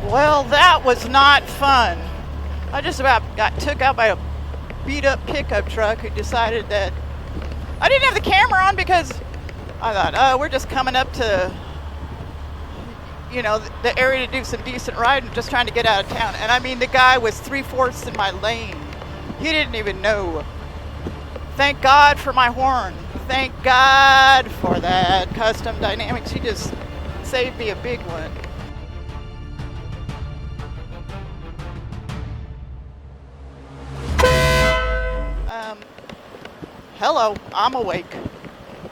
Well, that was not fun. I just about got took out by a beat-up pickup truck who decided that I didn't have the camera on because I thought, oh, we're just coming up to, the area to do some decent riding, just trying to get out of town. And I mean, the guy was 3/4 in my lane. He didn't even know. Thank God for my horn. Thank God for that. Custom Dynamics, he just saved me a big one. Hello, I'm awake.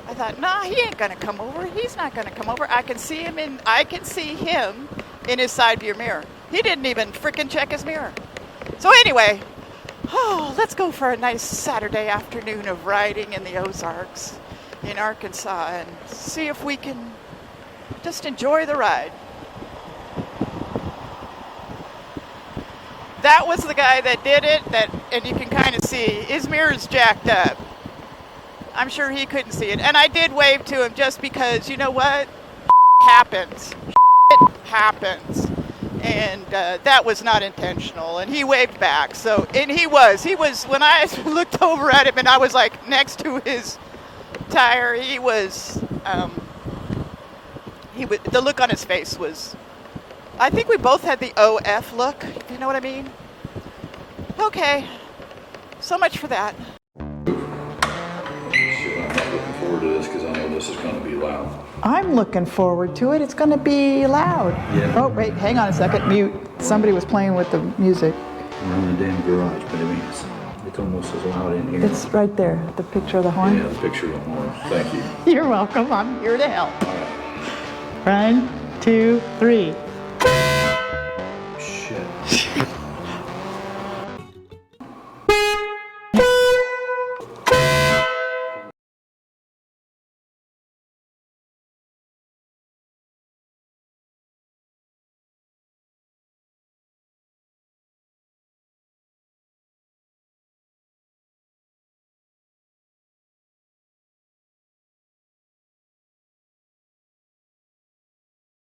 I thought, nah, he ain't gonna come over. He's not gonna come over. I can see him in his side view mirror. He didn't even frickin' check his mirror. So anyway, let's go for a nice Saturday afternoon of riding in the Ozarks in Arkansas and see if we can just enjoy the ride. That was the guy that did it, and you can kind of see his mirror's jacked up. I'm sure he couldn't see it. And I did wave to him just because, you know what? Happens. It happens. And that was not intentional. And he waved back. And he was, when I looked over at him and I was like next to his tire, the look on his face was, I think we both had the OF look. You know what I mean? Okay. So much for that. This because I know this is going to be loud. I'm looking forward to it. It's going to be loud. Yeah. Oh, wait, hang on a second. Mute. Somebody was playing with the music. We're in the damn garage, baby. It's almost as loud in here. It's right there, the picture of the horn. Yeah, the picture of the horn. Thank you. You're welcome. I'm here to help. All right. 1, 2, 3.